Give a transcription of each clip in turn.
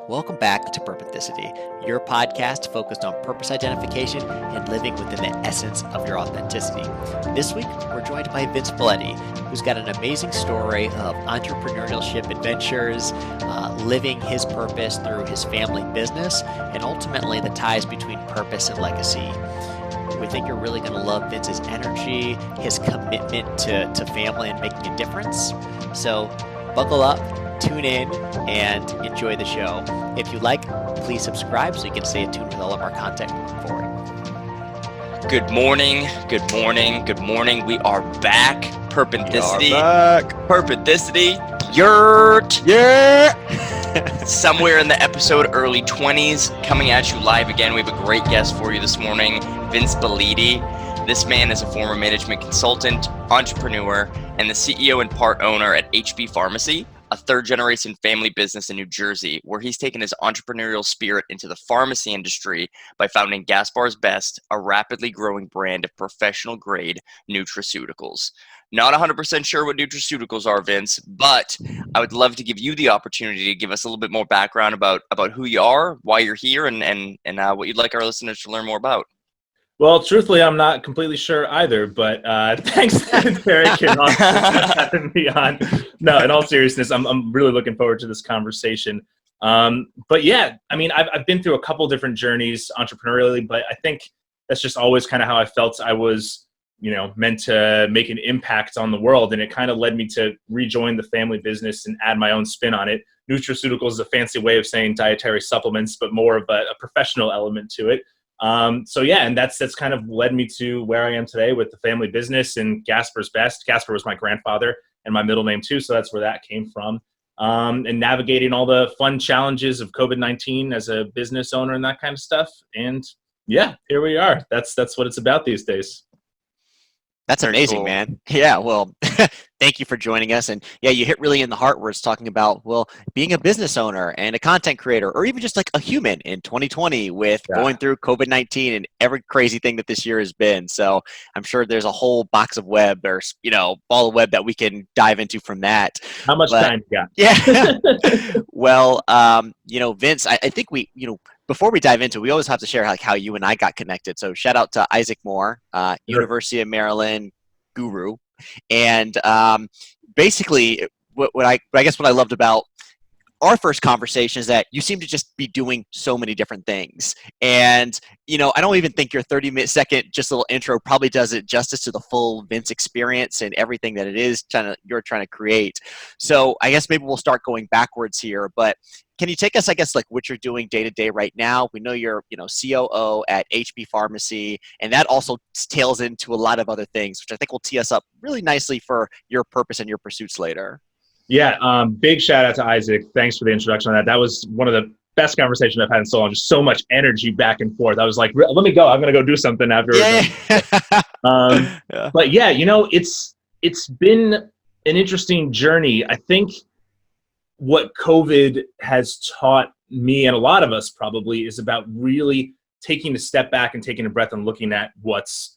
Welcome back to Purpenthicity, your podcast focused on purpose identification and living within the essence of your authenticity. This week, we're joined by Vince Bellitti, who's got an amazing story of entrepreneurship adventures, living his purpose through his family business, and ultimately the ties between purpose and legacy. We think you're really going to love Vince's energy, his commitment to family and making a difference. So buckle up, tune in, and enjoy the show. If you like, please subscribe so you can stay tuned with all of our content moving forward. Good morning, good morning, good morning. We are back. Purpenthicity. Purpenthicity. Yeah. Somewhere in the episode, early 20s, coming at you live again. We have a great guest for you this morning, Vince Bellitti. This man is a former management consultant, entrepreneur, and the CEO and part owner at HB Pharmacy, a third-generation family business in New Jersey, where he's taken his entrepreneurial spirit into the pharmacy industry by founding Gaspar's Best, a rapidly growing brand of professional-grade nutraceuticals. Not 100% sure what nutraceuticals are, Vince, but I would love to give you the opportunity to give us a little bit more background about who you are, why you're here, and what you'd like our listeners to learn more about. Well, truthfully, I'm not completely sure either, but thanks, Derek, and for having me on. No, in all seriousness, I'm really looking forward to this conversation. But yeah, I mean, I've been through a couple different journeys entrepreneurially, but I think that's just always kind of how I felt I was, meant to make an impact on the world. And it kind of led me to rejoin the family business and add my own spin on it. Nutraceuticals is a fancy way of saying dietary supplements, but more of a professional element to it. So yeah, and that's kind of led me to where I am today with the family business and Gaspar's Best. Gaspar was my grandfather and my middle name too, so that's where that came from. And navigating all the fun challenges of COVID-19 as a business owner and that kind of stuff. And yeah, here we are. That's what it's about these days. That's amazing, man. Yeah, well, thank you for joining us. And yeah, you hit really in the heart where it's talking about, well, being a business owner and a content creator, or even just like a human in 2020 with going through COVID-19 and every crazy thing that this year has been. So I'm sure there's a whole box of web or, ball of web that we can dive into from that. How much time you got? Yeah. Well, Vince, I think before we dive into it, we always have to share how you and I got connected. So shout out to Isaac Moore, University of Maryland guru. And basically what I loved about our first conversation is that you seem to just be doing so many different things. And, I don't even think your 30-second just little intro probably does it justice to the full Vince experience and everything that it is you're trying to create. So I guess maybe we'll start going backwards here, but can you take us, like what you're doing day to day right now? We know you're, COO at HB Pharmacy, and that also tails into a lot of other things, which I think will tee us up really nicely for your purpose and your pursuits later. Yeah, big shout out to Isaac. Thanks for the introduction on that. That was one of the best conversations I've had in so long. Just so much energy back and forth. I was like, let me go. I'm going to go do something after. Yeah. But yeah, it's been an interesting journey. I think what COVID has taught me and a lot of us probably is about really taking a step back and taking a breath and looking at what's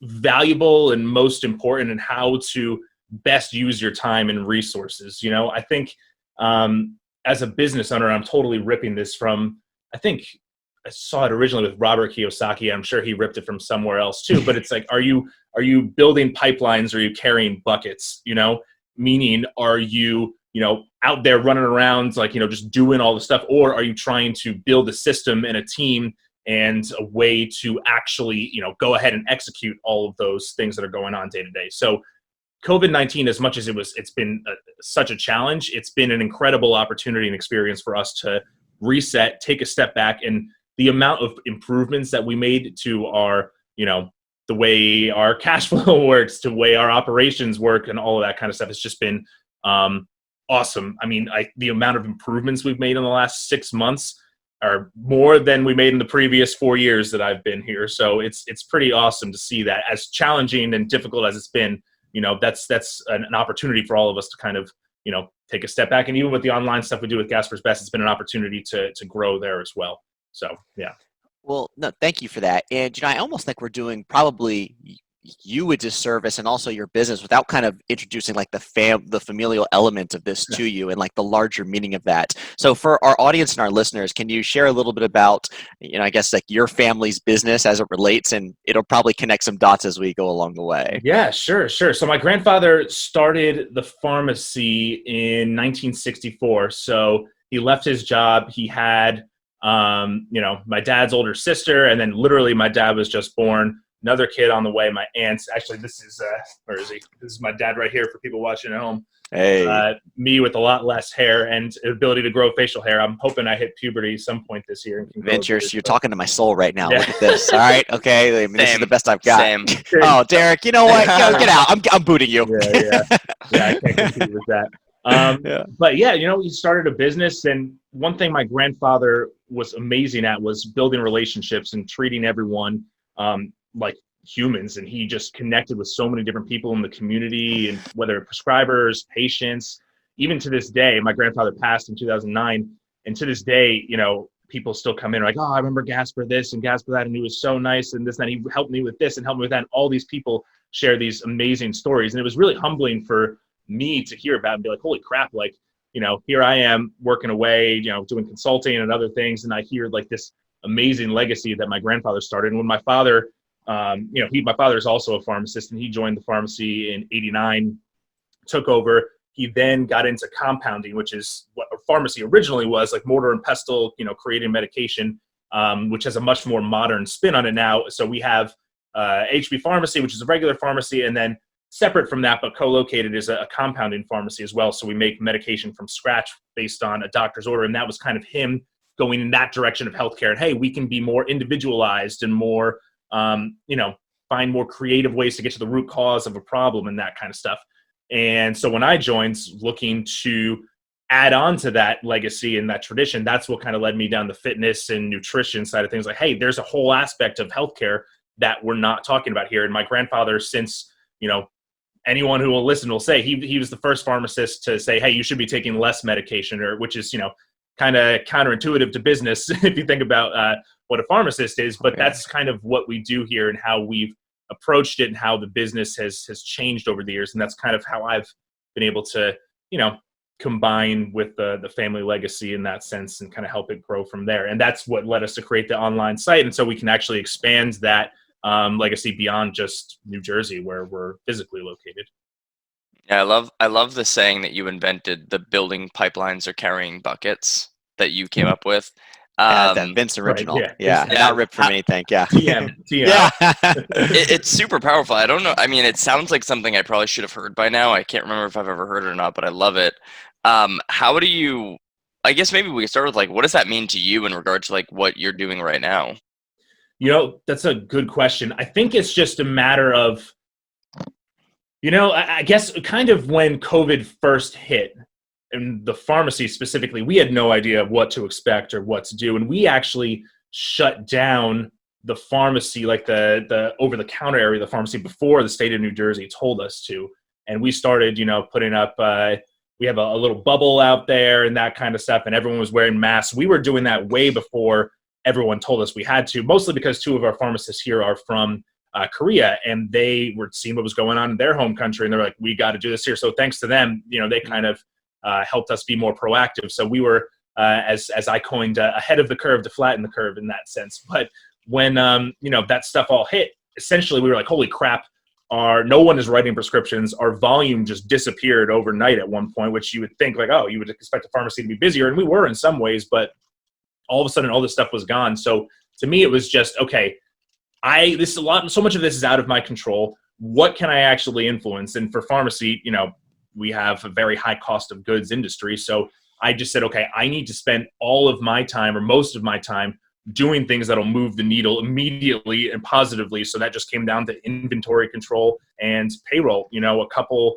valuable and most important and how to best use your time and resources. I think as a business owner, I'm totally ripping this from, I think I saw it originally with Robert Kiyosaki. I'm sure he ripped it from somewhere else too, but it's like, are you building pipelines or are you carrying buckets? Meaning, are you out there running around, just doing all the stuff, or are you trying to build a system and a team and a way to actually, go ahead and execute all of those things that are going on day to day? So COVID-19, as much as it's been such a challenge, it's been an incredible opportunity and experience for us to reset, take a step back, and the amount of improvements that we made to our, the way our cash flow works, to the way our operations work, and all of that kind of stuff has just been awesome. I mean, the amount of improvements we've made in the last 6 months are more than we made in the previous 4 years that I've been here. So it's pretty awesome to see that. As challenging and difficult as it's been, that's an opportunity for all of us to kind of, take a step back. And even with the online stuff we do with Gaspar's Best, it's been an opportunity to grow there as well. So, yeah. Well, no, thank you for that. And, I almost think we're doing probably you a disservice and also your business without kind of introducing like the familial element of this to you and like the larger meaning of that. So for our audience and our listeners, can you share a little bit about, I guess like your family's business as it relates, and it'll probably connect some dots as we go along the way. Yeah, sure. So my grandfather started the pharmacy in 1964. So he left his job. He had, my dad's older sister, and then literally my dad was just born. Another kid on the way. My aunt's actually, this is where is he? This is my dad right here for people watching at home. Hey, me with a lot less hair and ability to grow facial hair. I'm hoping I hit puberty some point this year. Vince, you're talking to my soul right now. Yeah. Look at this. All right, okay. I mean, this is the best I've got. Same. Oh, Derek, you know what? Get out. I'm booting you. Yeah. I can't compete with that. But yeah, he started a business, and one thing my grandfather was amazing at was building relationships and treating everyone like humans. And he just connected with so many different people in the community, and whether prescribers, patients, even to this day. My grandfather passed in 2009, and to this day, people still come in like, oh, I remember Gasper this and Gasper that, and he was so nice and this, and he helped me with this and helped me with that. And all these people share these amazing stories, and it was really humbling for me to hear about and be like, holy crap, like, here I am working away, doing consulting and other things, and I hear like this amazing legacy that my grandfather started. And when my father, my father is also a pharmacist, and he joined the pharmacy in '89, took over. He then got into compounding, which is what a pharmacy originally was, like mortar and pestle, creating medication, which has a much more modern spin on it now. So we have HB Pharmacy, which is a regular pharmacy, and then separate from that, but co-located, is a compounding pharmacy as well. So we make medication from scratch based on a doctor's order. And that was kind of him going in that direction of healthcare. And hey, we can be more individualized and more, find more creative ways to get to the root cause of a problem and that kind of stuff. And so when I joined, looking to add on to that legacy and that tradition, that's what kind of led me down the fitness and nutrition side of things. Like, hey, there's a whole aspect of healthcare that we're not talking about here. And my grandfather, since, anyone who will listen will say he was the first pharmacist to say, hey, you should be taking less medication, or which is, kind of counterintuitive to business if you think about what a pharmacist is. But that's kind of what we do here and how we've approached it and how the business has changed over the years. And that's kind of how I've been able to, combine with the family legacy in that sense and kind of help it grow from there. And that's what led us to create the online site. And so we can actually expand that legacy beyond just New Jersey, where we're physically located. Yeah, I love the saying that you invented, the building pipelines are carrying buckets, that you came up with. That Vince original. Right, yeah. Not ripped from anything. Yeah. TM. Yeah. It's super powerful. I don't know. I mean, it sounds like something I probably should have heard by now. I can't remember if I've ever heard it or not, but I love it. How do you, I guess maybe we can start with like, what does that mean to you in regards to like what you're doing right now? That's a good question. I think it's just a matter of, I guess kind of when COVID first hit, and the pharmacy specifically, we had no idea what to expect or what to do. And we actually shut down the pharmacy, like the over-the-counter area of the pharmacy, before the state of New Jersey told us to. And we started, putting up, we have a little bubble out there and that kind of stuff, and everyone was wearing masks. We were doing that way before everyone told us we had to, mostly because two of our pharmacists here are from Korea, and they were seeing what was going on in their home country, and they're like, we got to do this here. So thanks to them, they kind of helped us be more proactive. So we were, as I coined, ahead of the curve to flatten the curve in that sense. But when, that stuff all hit, essentially we were like, holy crap, no one is writing prescriptions. Our volume just disappeared overnight at one point, which you would think like, oh, you would expect a pharmacy to be busier. And we were in some ways, but all of a sudden all this stuff was gone. So to me, it was just, okay, so much of this is out of my control. What can I actually influence? And for pharmacy, we have a very high cost of goods industry. So I just said, okay, I need to spend all of my time, or most of my time, doing things that'll move the needle immediately and positively. So that just came down to inventory control and payroll. A couple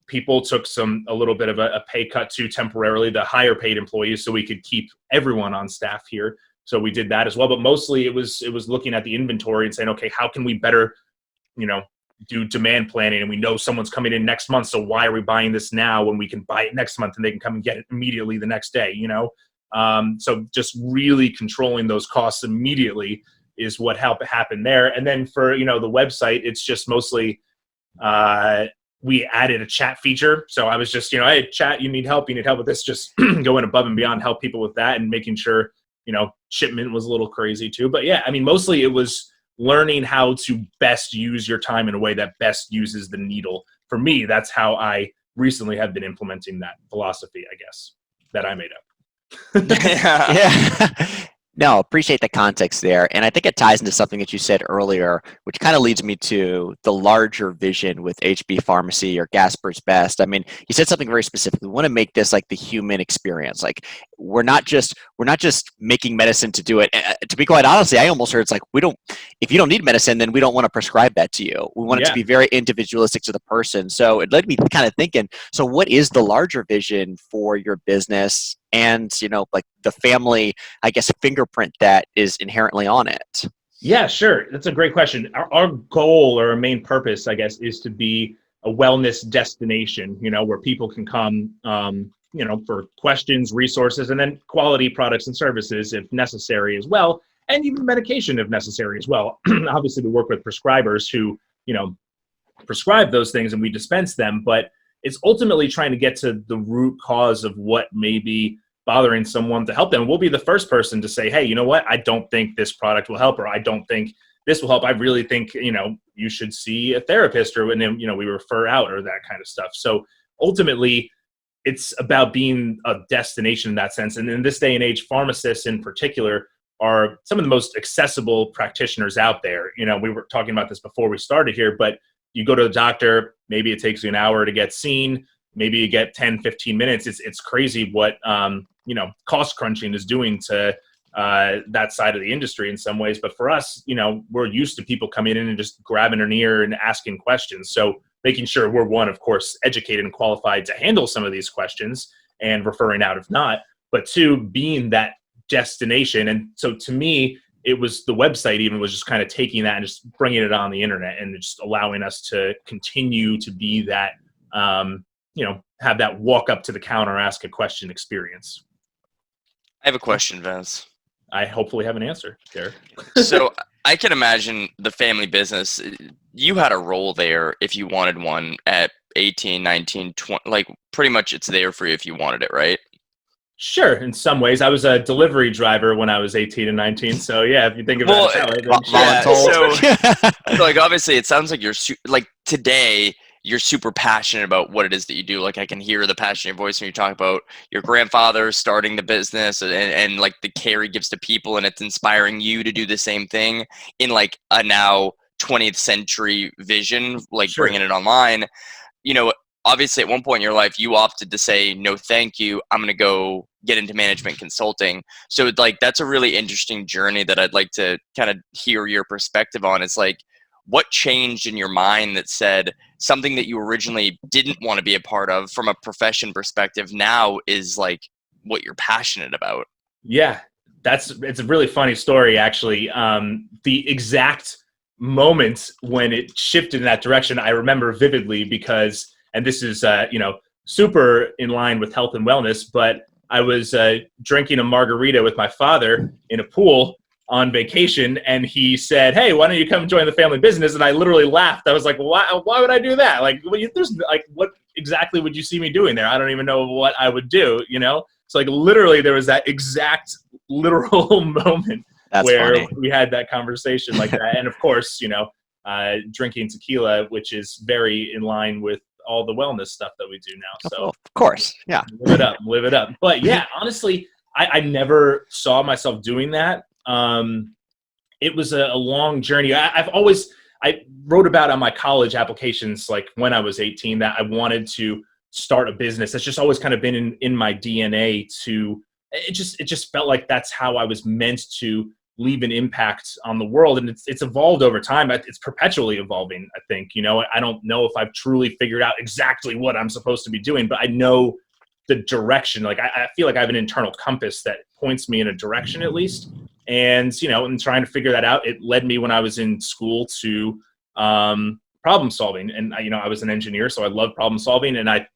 people took a little bit of a pay cut to temporarily the higher paid employees, so we could keep everyone on staff here. So we did that as well. But mostly it was looking at the inventory and saying, okay, how can we better, do demand planning? And we know someone's coming in next month, so why are we buying this now when we can buy it next month and they can come and get it immediately the next day? So just really controlling those costs immediately is what happened there. And then for, the website, it's just mostly, we added a chat feature. So I was just, hey, chat, you need help with this, just going above and beyond, help people with that, and making sure, shipment was a little crazy too. But yeah, I mean, mostly it was learning how to best use your time in a way that best uses the needle. For me, that's how I recently have been implementing that philosophy, I guess, that I made up. Yeah. No, appreciate the context there. And I think it ties into something that you said earlier, which kind of leads me to the larger vision with HB Pharmacy or Gasper's Best. I mean, you said something very specific. We want to make this like the human experience. Like we're not just making medicine to do it. To be quite honestly, I almost heard it's like if you don't need medicine, then we don't want to prescribe that to you. We want it to be very individualistic to the person. So it led me kind of thinking, so what is the larger vision for your business and, like the family, I guess, fingerprint that is inherently on it? Yeah, sure. That's a great question. Our goal or our main purpose, I guess, is to be a wellness destination, where people can come, for questions, resources, and then quality products and services if necessary as well, and even medication if necessary as well. Obviously, we work with prescribers who, prescribe those things and we dispense them, but it's ultimately trying to get to the root cause of what may be bothering someone to help them. We'll be the first person to say, hey, you know what? I don't think this product will help, or I don't think this will help. I really think, you should see a therapist, or, and then, we refer out, or that kind of stuff. So ultimately, it's about being a destination in that sense. And in this day and age, pharmacists in particular are some of the most accessible practitioners out there. We were talking about this before we started here, but you go to the doctor, maybe it takes you an hour to get seen. Maybe you get 10, 15 minutes. It's crazy what, cost crunching is doing to that side of the industry in some ways. But for us, we're used to people coming in and just grabbing an ear and asking questions. So making sure we're, one, of course, educated and qualified to handle some of these questions and referring out if not, but two, being that destination. And so to me, it was the website even was just kind of taking that and just bringing it on the internet and just allowing us to continue to be that, have that walk up to the counter, ask a question experience. I have a question, Vince. I hopefully have an answer, Derek. So I can imagine the family business. You had a role there if you wanted one at 18, 19, 20. Like pretty much it's there for you if you wanted it, right? Sure. In some ways, I was a delivery driver when I was 18 and 19. So yeah, if you think about it that way, so like obviously it sounds like you're like today you're super passionate about what it is that you do. Like I can hear the passion in your voice when you talk about your grandfather starting the business and like the care he gives to people, and it's inspiring you to do the same thing in like a now 20th century vision, like bringing it online. Obviously at one point in your life, you opted to say, no, thank you. I'm going to go get into management consulting. So like, that's a really interesting journey that I'd like to kind of hear your perspective on. It's like, what changed in your mind that said something that you originally didn't want to be a part of from a profession perspective now is like what you're passionate about? Yeah, it's a really funny story, actually. The exact moment when it shifted in that direction, I remember vividly because, and this is, super in line with health and wellness, but I was drinking a margarita with my father in a pool on vacation, and he said, hey, why don't you come join the family business? And I literally laughed. I was like, why would I do that? Like, there's like, what exactly would you see me doing there? I don't even know what I would do, So like literally there was that exact literal moment. That's where funny. We had that conversation like that. And of course, drinking tequila, which is very in line with all the wellness stuff that we do now. So of course, yeah. Live it up. But yeah, honestly, I never saw myself doing that. It was a long journey. I wrote about on my college applications, like when I was 18, that I wanted to start a business. That's just always kind of been in my DNA it just felt like that's how I was meant to leave an impact on the world. And it's evolved over time. It's perpetually evolving, I think. I don't know if I've truly figured out exactly what I'm supposed to be doing, but I know the direction. Like I feel like I have an internal compass that points me in a direction at least. And, in trying to figure that out, it led me when I was in school to problem solving. And, I was an engineer, so I love problem solving. And I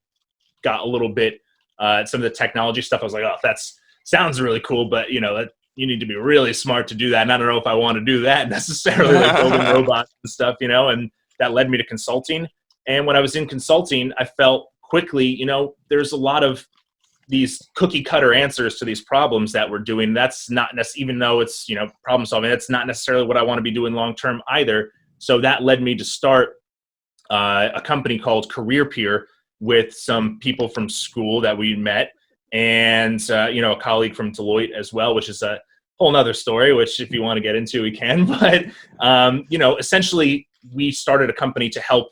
got a little bit, some of the technology stuff. I was like, oh, that sounds really cool. But, you need to be really smart to do that. And I don't know if I want to do that necessarily, like building robots and stuff, you know, and that led me to consulting. And when I was in consulting, I felt quickly, you know, there's a lot of these cookie cutter answers to these problems that we're doing. That's not even though it's, you know, problem solving, that's not necessarily what I want to be doing long-term either. So that led me to start a company called Career Peer with some people from school that we met, and you know, a colleague from Deloitte as well, which is a whole nother story, which if you want to get into, we can. But you know, essentially we started a company to help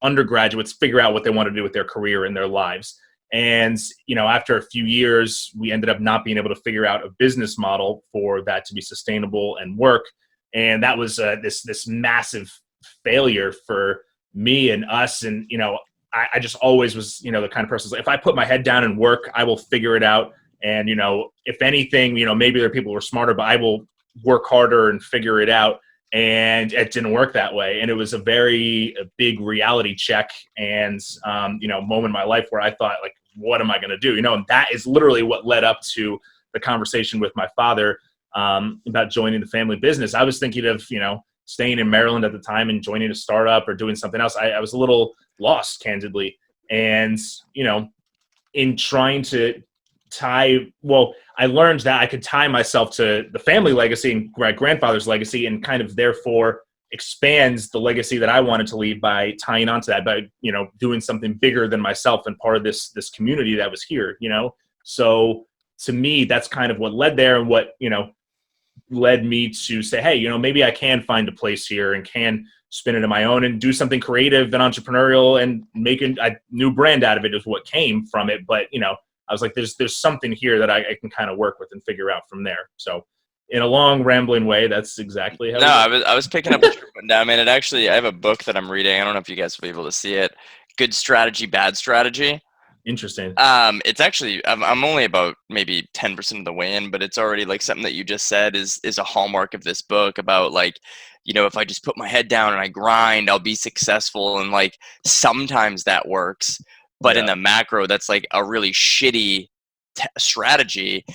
undergraduates figure out what they want to do with their career and their lives. And you know, after a few years, we ended up not being able to figure out a business model for that to be sustainable and work. And that was this massive failure for me and us. And you know, I just always was, you know, the kind of person, like, if I put my head down and work, I will figure it out. And, you know, if anything, you know, maybe there are people who are smarter, but I will work harder and figure it out. And it didn't work that way. And it was a big reality check and, you know, moment in my life where I thought, like, what am I going to do? You know, and that is literally what led up to the conversation with my father about joining the family business. I was thinking of, you know, staying in Maryland at the time and joining a startup or doing something else. I was a little lost, candidly. And, you know, in trying to I learned that I could tie myself to the family legacy and my grandfather's legacy, and kind of therefore expands the legacy that I wanted to leave by tying onto that, by, you know, doing something bigger than myself and part of this community that was here, you know? So to me, that's kind of what led there, and what, you know, led me to say, hey, you know, maybe I can find a place here and can spin it on my own and do something creative and entrepreneurial and make a new brand out of it, is what came from it. But, you know, I was like, there's something here that I can kind of work with and figure out from there. So in a long rambling way, that's exactly how. No, I was picking up what you're putting down. I mean, I have a book that I'm reading. I don't know if you guys will be able to see it. Good Strategy, Bad Strategy. Interesting. It's actually, I'm only about maybe 10% of the way in, but it's already, like, something that you just said is a hallmark of this book about, like, you know, if I just put my head down and I grind, I'll be successful. And, like, sometimes that works, but in the macro, that's like a really shitty strategy.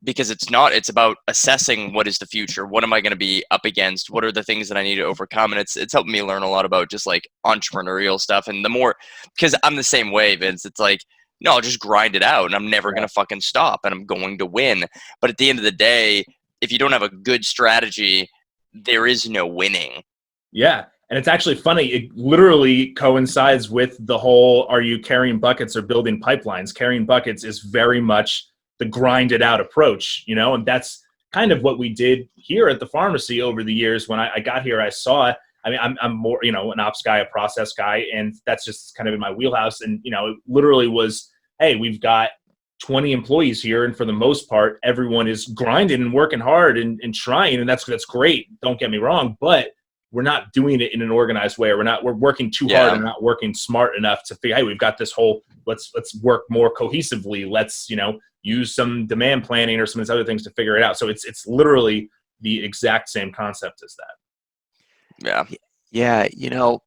Because it's about assessing what is the future, what am I going to be up against, what are the things that I need to overcome. And it's helped me learn a lot about just, like, entrepreneurial stuff. And the more, because I'm the same way, Vince, it's like, no, I'll just grind it out and I'm never going to fucking stop and I'm going to win. But at the end of the day, if you don't have a good strategy, there is no winning. Yeah. And it's actually funny. It literally coincides with the whole, are you carrying buckets or building pipelines? Carrying buckets is very much the grinded out approach, you know, and that's kind of what we did here at the pharmacy over the years. When I got here, I saw, I mean, I'm more, you know, an ops guy, a process guy, and that's just kind of in my wheelhouse. And, you know, it literally was, hey, we've got 20 employees here, and for the most part, everyone is grinding and working hard and trying, and that's great. Don't get me wrong, but we're not doing it in an organized way. We're working too hard and not working smart enough to figure, hey, we've got this whole, let's work more cohesively. Let's, you know, use some demand planning or some of these other things to figure it out. So it's literally the exact same concept as that. Yeah. Yeah, you know,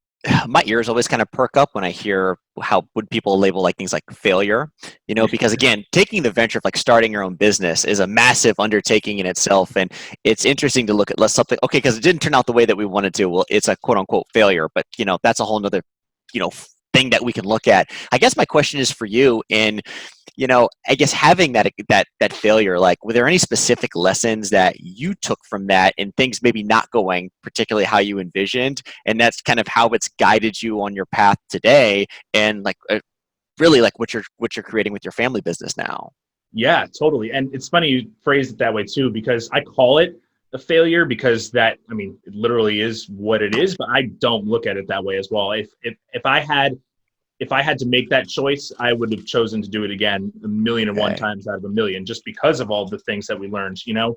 my ears always kind of perk up when I hear when people label, like, things like failure, you know, because again, taking the venture of, like, starting your own business is a massive undertaking in itself. And it's interesting to look at something, okay, because it didn't turn out the way that we wanted to. Well, it's a quote unquote failure, but, you know, that's a whole nother, you know, thing that we can look at. I guess my question is for you in, you know, I guess having that failure, like, were there any specific lessons that you took from that and things maybe not going particularly how you envisioned, and that's kind of how it's guided you on your path today, and, like, really, like, what you're creating with your family business now? Yeah, totally. And it's funny you phrased it that way too, because I call it a failure because that, I mean, it literally is what it is, but I don't look at it that way as well. If I had to make that choice, I would have chosen to do it again 1,000,001 times out of 1,000,000, just because of all the things that we learned, you know,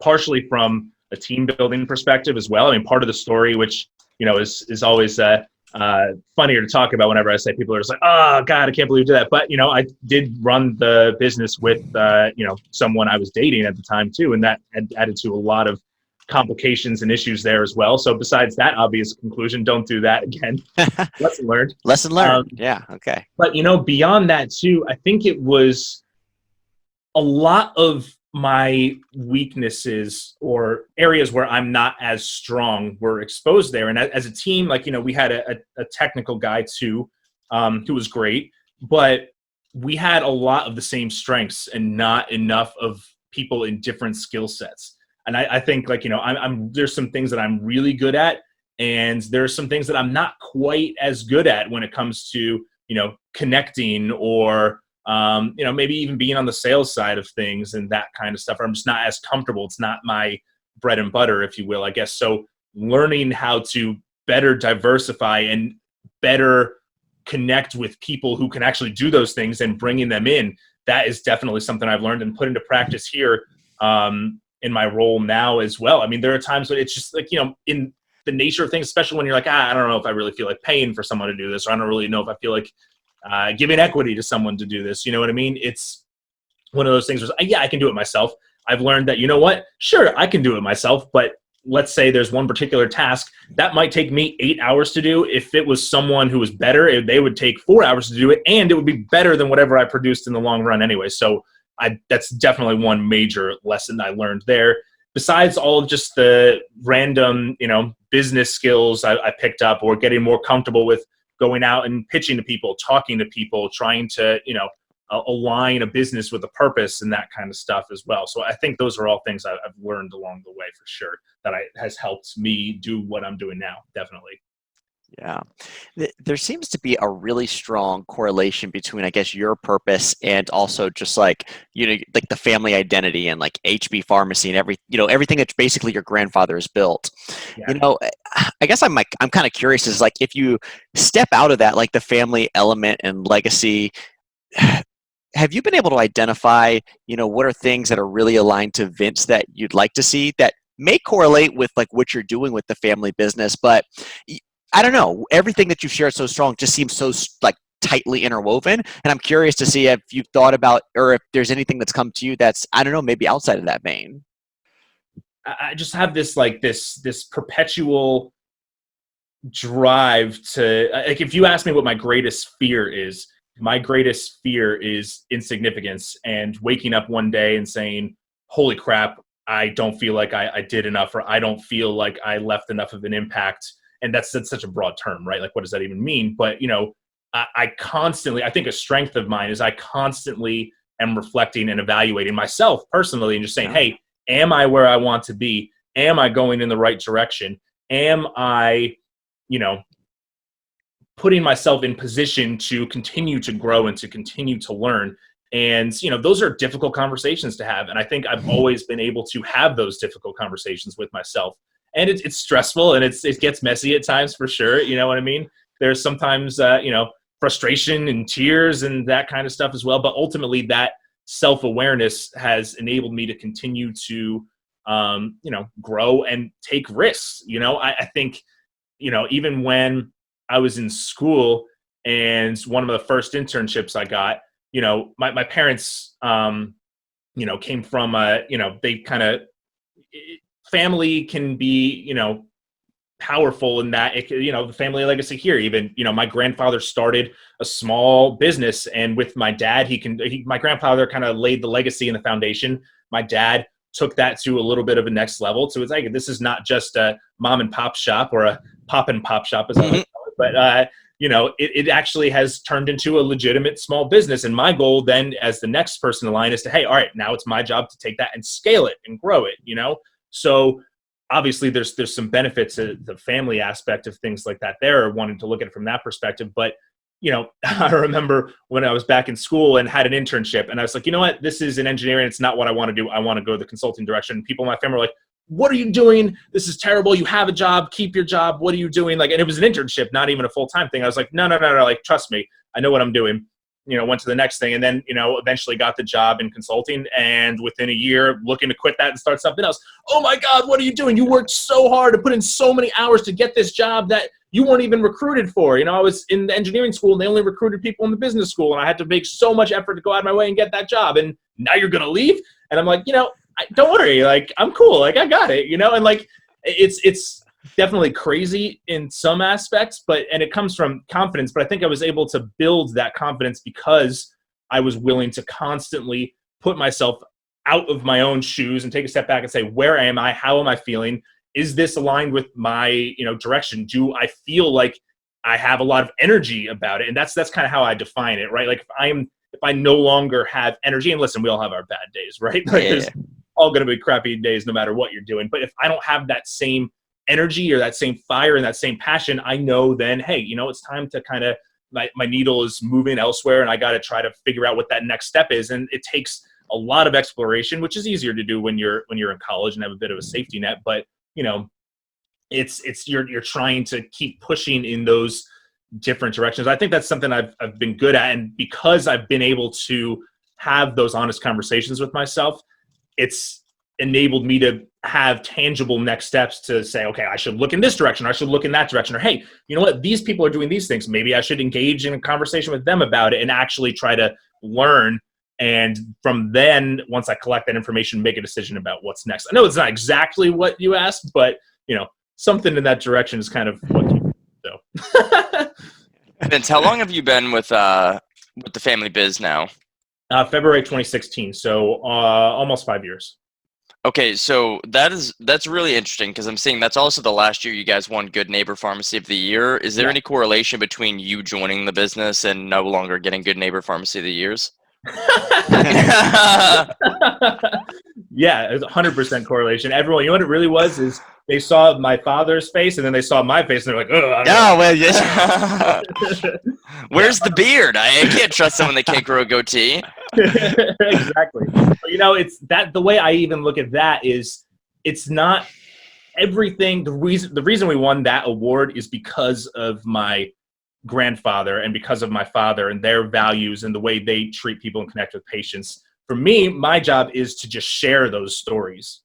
partially from a team building perspective as well. I mean, part of the story, which, you know, is always funnier to talk about whenever I say, people are just like, oh God, I can't believe you did that. But, you know, I did run the business with, you know, someone I was dating at the time too. And that had added to a lot of complications and issues there as well. So besides that obvious conclusion, don't do that again. Lesson learned. Lesson learned. Yeah. Okay. But, you know, beyond that too, I think it was a lot of my weaknesses or areas where I'm not as strong were exposed there. And as a team, like, we had a technical guy too, who was great, but we had a lot of the same strengths and not enough of people in different skill sets. And I think, like, there's some things that I'm really good at, and there's some things that I'm not quite as good at when it comes to, connecting or, maybe even being on the sales side of things and that kind of stuff. I'm just not as comfortable. It's not my bread and butter, if you will, I guess. So learning how to better diversify and better connect with people who can actually do those things and bringing them in, that is definitely something I've learned and put into practice here in my role now as well. I mean, there are times when it's just like, in the nature of things, especially when you're like, I don't know if I really feel like paying for someone to do this, or I don't really know if I feel like giving equity to someone to do this. You know what I mean? It's one of those things where, yeah, I can do it myself. I've learned that, sure, I can do it myself, but let's say there's one particular task that might take me 8 hours to do. If it was someone who was better, they would take 4 hours to do it, and it would be better than whatever I produced in the long run anyway. So that's definitely one major lesson I learned there. Besides all of just the random, business skills I picked up, or getting more comfortable with going out and pitching to people, talking to people, trying to, align a business with a purpose and that kind of stuff as well. So I think those are all things I've learned along the way for sure that has helped me do what I'm doing now. Definitely. Yeah. There seems to be a really strong correlation between, I guess, your purpose and also just like, like the family identity and like HB Pharmacy and everything that basically your grandfather has built. Yeah. I guess I'm kind of curious is like, if you step out of that, like the family element and legacy, have you been able to identify, what are things that are really aligned to Vince that you'd like to see that may correlate with like what you're doing with the family business, but I don't know. Everything that you've shared so strong just seems so like tightly interwoven. And I'm curious to see if you've thought about, or if there's anything that's come to you that's, I don't know, maybe outside of that vein. I just have this perpetual drive to, like, if you ask me what my greatest fear is insignificance, and waking up one day and saying, holy crap, I don't feel like I did enough, or I don't feel like I left enough of an impact. And that's such a broad term, right? Like, what does that even mean? But, I constantly, I think a strength of mine is I constantly am reflecting and evaluating myself personally and just saying, hey, am I where I want to be? Am I going in the right direction? Am I, putting myself in position to continue to grow and to continue to learn? And, those are difficult conversations to have. And I think I've always been able to have those difficult conversations with myself. And it's stressful, and it gets messy at times for sure. You know what I mean? There's sometimes, frustration and tears and that kind of stuff as well. But ultimately, that self-awareness has enabled me to continue to, grow and take risks. I think, even when I was in school and one of the first internships I got, my parents, came from, they kind of, family can be, powerful in that, the family legacy here, even, my grandfather started a small business, and with my dad, my grandfather kind of laid the legacy and the foundation. My dad took that to a little bit of a next level. So it's like, this is not just a mom and pop shop, or a pop and pop shop, as I like to call it, but, it actually has turned into a legitimate small business. And my goal then, as the next person in line, is to, hey, all right, now it's my job to take that and scale it and grow it, So obviously there's some benefits to the family aspect of things like that there, wanting to look at it from that perspective. But, I remember when I was back in school and had an internship, and I was like, you know what, this is an engineering, it's not what I want to do. I want to go the consulting direction. And people in my family were like, what are you doing? This is terrible. You have a job, keep your job. What are you doing? Like, and it was an internship, not even a full-time thing. I was like, no. Like, trust me, I know what I'm doing. Went to the next thing, and then, eventually got the job in consulting, and within a year looking to quit that and start something else. Oh my God, what are you doing? You worked so hard to put in so many hours to get this job that you weren't even recruited for. I was in the engineering school, and they only recruited people in the business school, and I had to make so much effort to go out of my way and get that job. And now you're going to leave? And I'm like, don't worry. Like, I'm cool. Like, I got it, and like, it's definitely crazy in some aspects, and it comes from confidence. But I think I was able to build that confidence because I was willing to constantly put myself out of my own shoes and take a step back and say, where am I? How am I feeling? Is this aligned with my, direction? Do I feel like I have a lot of energy about it? And that's kind of how I define it, right? Like if I no longer have energy, and listen, we all have our bad days, right? Like Yeah. there's all going to be crappy days no matter what you're doing. But if I don't have that same energy or that same fire and that same passion, I know then, hey, it's time to kind of, my needle is moving elsewhere, and I got to try to figure out what that next step is. And it takes a lot of exploration, which is easier to do when you're in college and have a bit of a safety net. But it's you're trying to keep pushing in those different directions. I think that's something I've been good at, and because I've been able to have those honest conversations with myself, it's enabled me to have tangible next steps to say, okay, I should look in this direction, I should look in that direction, or hey, you know what, these people are doing these things, maybe I should engage in a conversation with them about it and actually try to learn. And from then, once I collect that information, make a decision about what's next. I know it's not exactly what you asked, but something in that direction is kind of what you so. Vince, how long have you been with the family biz now? February 2016, so almost 5 years. Okay, so that's really interesting because I'm seeing that's also the last year you guys won Good Neighbor Pharmacy of the Year. Is there any correlation between you joining the business and no longer getting Good Neighbor Pharmacy of the Years? Yeah, it's 100% correlation. Everyone, what it really was is they saw my father's face and then they saw my face and they're like, oh, I don't know. Well, yes. Where's the beard? I can't trust someone that can't grow a goatee. Exactly. But, it's that the way I even look at that is it's not everything. The reason we won that award is because of my grandfather and because of my father and their values and the way they treat people and connect with patients. For me, my job is to just share those stories,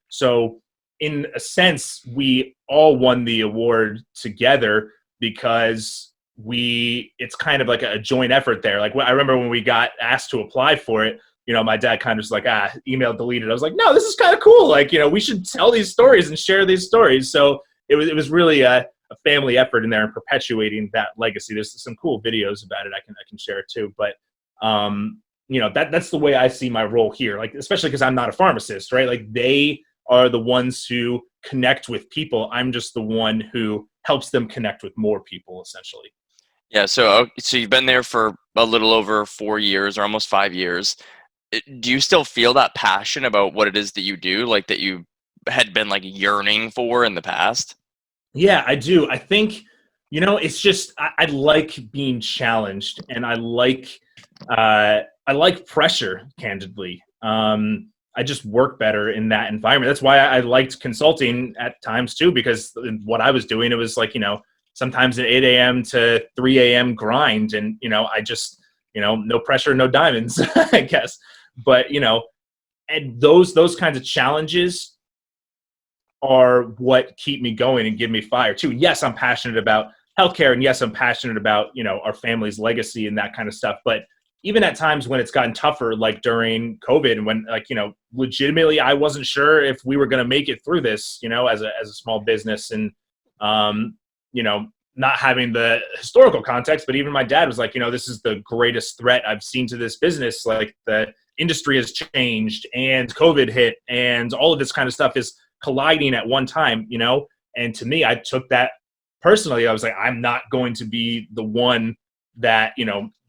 So in a sense, we all won the award together because it's kind of like a joint effort there. Like I remember when we got asked to apply for it, my dad kind of was like, email deleted. I was like, no, this is kind of cool. Like, we should tell these stories and share these stories. So it was really a family effort in there and perpetuating that legacy. There's some cool videos about it. I can share it too. But, that's the way I see my role here. Like, especially because I'm not a pharmacist, right? Like they are the ones who connect with people. I'm just the one who helps them connect with more people, essentially. Yeah. So you've been there for a little over 4 years or almost 5 years. Do you still feel that passion about what it is that you do, like that you had been like yearning for in the past? Yeah, I do. I think, it's just, I like being challenged and I like pressure, candidly. I just work better in that environment. That's why I liked consulting at times too, because what I was doing, it was like, sometimes an 8 a.m. to 3 a.m. grind. And, I just, no pressure, no diamonds, I guess. But, and those kinds of challenges are what keep me going and give me fire too. Yes, I'm passionate about healthcare, and yes, I'm passionate about, our family's legacy and that kind of stuff. But even at times when it's gotten tougher, like during COVID, and when legitimately I wasn't sure if we were going to make it through this, as a small business, and not having the historical context, but even my dad was like, this is the greatest threat I've seen to this business. Like the industry has changed and COVID hit and all of this kind of stuff is colliding at one time, and to me, I took that personally. I was like, I'm not going to be the one that,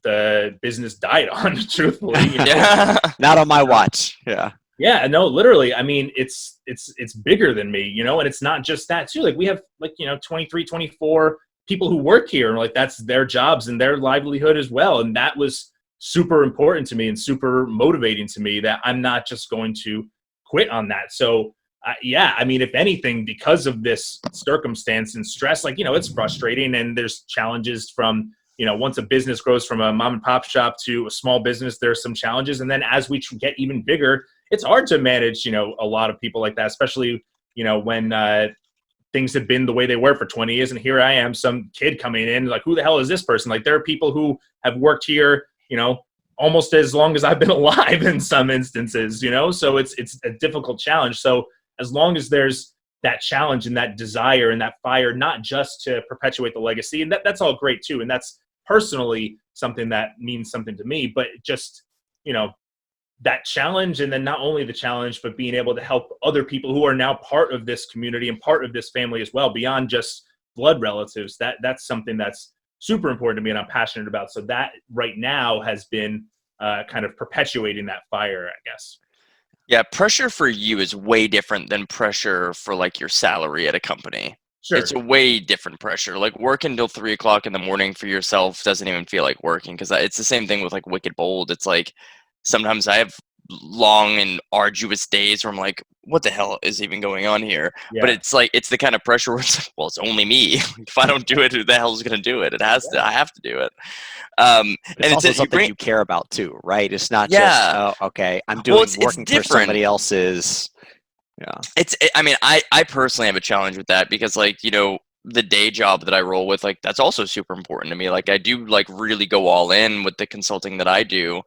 the business died on, truthfully. Yeah. Not on my watch. Yeah. Yeah, no, literally. I mean, it's bigger than me, and it's not just that too. Like we have 23, 24 people who work here, and like that's their jobs and their livelihood as well. And that was super important to me and super motivating to me that I'm not just going to quit on that. So yeah, I mean, if anything, because of this circumstance and stress, it's frustrating and there's challenges from, once a business grows from a mom and pop shop to a small business, there's some challenges. And then as we get even bigger, it's hard to manage, a lot of people like that, especially, when things have been the way they were for 20 years. And here I am, some kid coming in, like, who the hell is this person? Like, there are people who have worked here, almost as long as I've been alive in some instances, so it's a difficult challenge. So as long as there's that challenge and that desire and that fire, not just to perpetuate the legacy, and that's all great too. And that's personally something that means something to me, but just, that challenge, and then not only the challenge, but being able to help other people who are now part of this community and part of this family as well, beyond just blood relatives. That's something that's super important to me and I'm passionate about. So that right now has been kind of perpetuating that fire, I guess. Yeah, pressure for you is way different than pressure for like your salary at a company. It's Sure. a way different pressure. Like working till 3 o'clock in the morning for yourself doesn't even feel like working, because it's the same thing with like Wicked Bold. It's like sometimes I have long and arduous days where I'm like, what the hell is even going on here? But Yeah. it's like, it's the kind of pressure where it's like, well, it's only me. If I don't do it, who the hell's going to do it? It has to, I have to do it. But it's And also you something bring, you care about too, right? It's not just, yeah, oh, okay, I'm well, doing it's working for different. somebody else's. Yeah. I mean, I personally have a challenge with that because, like, you know, the day job that I roll with, like, that's also super important to me. Like, I do, like, really go all in with the consulting that I do,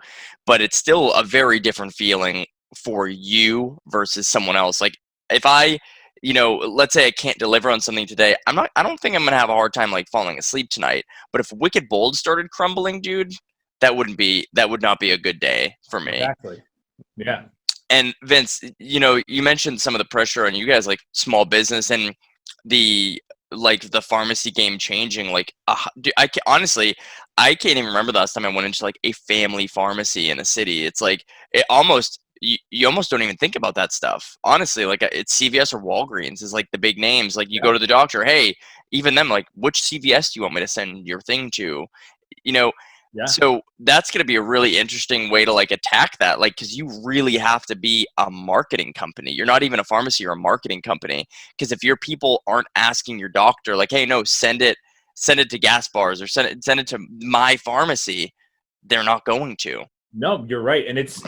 but it's still a very different feeling for you versus someone else. Like, if I, you know, let's say I can't deliver on something today, I don't think I'm gonna have a hard time, like, falling asleep tonight. But if Wicked Bold started crumbling, dude, that would not be a good day for me. Exactly. Yeah. And Vince, you know, you mentioned some of the pressure on you guys, like small business and the like the pharmacy game changing. Like, honestly, I can't even remember the last time I went into like a family pharmacy in a city. It's like it almost you almost don't even think about that stuff. Honestly, like it's CVS or Walgreens is like the big names. Like you Yeah. go to the doctor, hey, even them, like which CVS do you want me to send your thing to? You know, Yeah. so that's going to be a really interesting way to like attack that, like, because you really have to be a marketing company. You're not even a pharmacy, you're a marketing company. Because if your people aren't asking your doctor, like, hey, no, send it to gas bars or send it to my pharmacy, they're not going to. No, you're right. And it's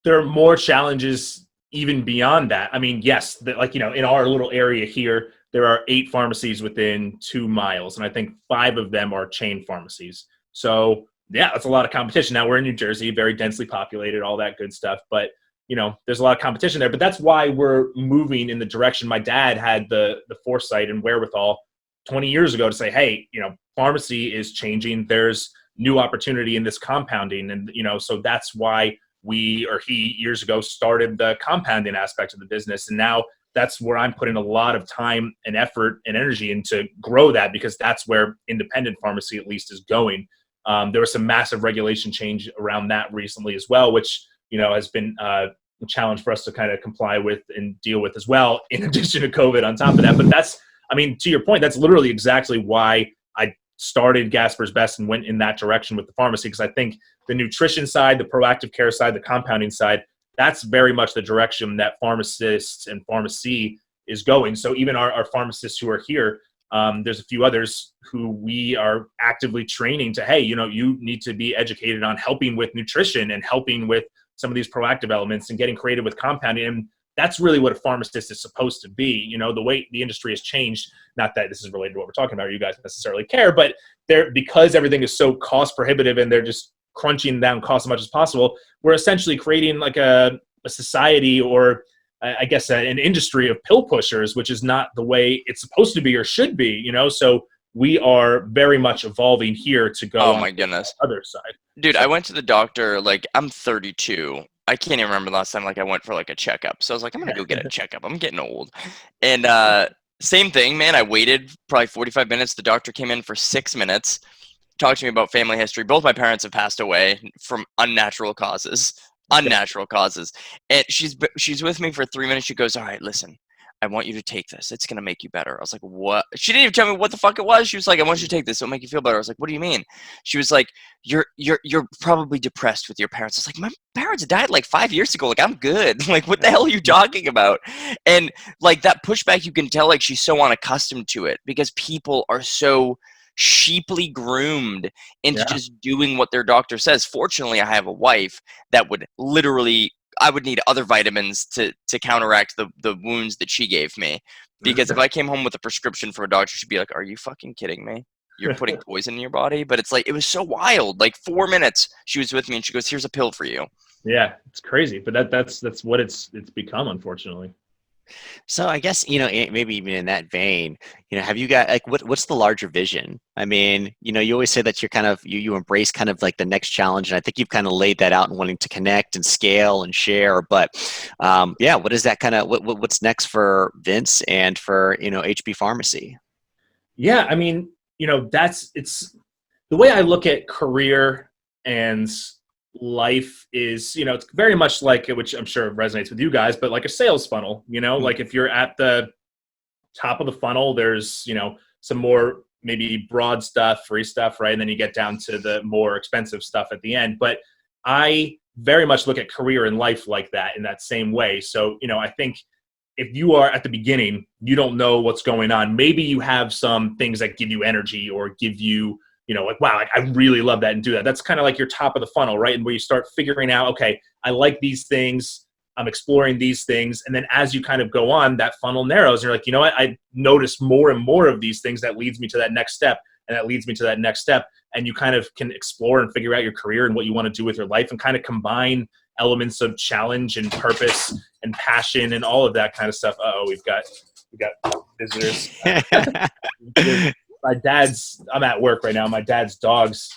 there are more challenges even beyond that. I mean, yes, like, you know, in our little area here, there are 8 pharmacies within 2 miles, and I think 5 of them are chain pharmacies. So yeah, that's a lot of competition. Now we're in New Jersey, very densely populated, all that good stuff. But you know, there's a lot of competition there. But that's why we're moving in the direction. My dad had the foresight and wherewithal 20 years ago to say, hey, you know, pharmacy is changing. There's new opportunity in this compounding, and you know, so that's why he years ago started the compounding aspect of the business. And now that's where I'm putting a lot of time and effort and energy into grow that, because that's where independent pharmacy at least is going. There was some massive regulation change around that recently as well, which, you know, has been a challenge for us to kind of comply with and deal with as well, in addition to COVID on top of that. But that's, I mean, to your point, that's literally exactly why I started Gasper's Best and went in that direction with the pharmacy, because I think the nutrition side, the proactive care side, the compounding side, that's very much the direction that pharmacists and pharmacy is going. So even our pharmacists who are here, there's a few others who we are actively training to, hey, you know, you need to be educated on helping with nutrition and helping with some of these proactive elements and getting creative with compounding. And that's really what a pharmacist is supposed to be. You know, the way the industry has changed, not that this is related to what we're talking about, or you guys necessarily care, but because everything is so cost prohibitive and they're just crunching down costs as much as possible, we're essentially creating like a society, or I guess an industry of pill pushers, which is not the way it's supposed to be or should be, you know? So we are very much evolving here to go Oh on my the goodness. other side. Dude, So I went to the doctor, like, I'm 32. I can't even remember the last time, like, I went for, like, a checkup. So I was like, I'm gonna go get a checkup. I'm getting old. And, same thing, man. I waited probably 45 minutes. The doctor came in for 6 minutes, talked to me about family history. Both my parents have passed away from unnatural causes. Unnatural causes. And she's with me for 3 minutes. She goes, all right, listen, I want you to take this. It's gonna make you better. I was like, what? She didn't even tell me what the fuck it was. She was like, I want you to take this. It'll make you feel better. I was like, what do you mean? She was like, you're probably depressed with your parents. I was like, my parents died like 5 years ago. Like, I'm good. Like, what the hell are you talking about? And like that pushback, you can tell like she's so unaccustomed to it, because people are so sheeply groomed into yeah, just doing what their doctor says. Fortunately, I have a wife that would literally, I would need other vitamins to counteract the wounds that she gave me. Because if I came home with a prescription from a doctor, she'd be like, are you fucking kidding me? You're putting poison in your body? But it's like, it was so wild. Like 4 minutes, she was with me and she goes, here's a pill for you. yeah, it's crazy, but that's what it's become, unfortunately. So I guess, maybe even in that vein, have you got like what's the larger vision? I mean, you always say that you're kind of you embrace kind of like the next challenge, and I think you've kind of laid that out and wanting to connect and scale and share. But yeah, what is that kind of what's next for Vince and for HB Pharmacy? Yeah, I mean, it's the way I look at career and life is, it's very much like, which I'm sure resonates with you guys, but like a sales funnel, like if you're at the top of the funnel, there's, some more maybe broad stuff, free stuff, right? And then you get down to the more expensive stuff at the end. But I very much look at career and life like that, in that same way. So, I think if you are at the beginning, you don't know what's going on. Maybe you have some things that give you energy or give you, like, wow, like, I really love that and do that. That's kind of like your top of the funnel, right? And where you start figuring out, okay, I like these things. I'm exploring these things. And then as you kind of go on, that funnel narrows. And you're like, you know what? I notice more and more of these things that leads me to that next step. And that leads me to that next step. And you kind of can explore and figure out your career and what you want to do with your life, and kind of combine elements of challenge and purpose and passion and all of that kind of stuff. We got visitors. I'm at work right now. My dad's dogs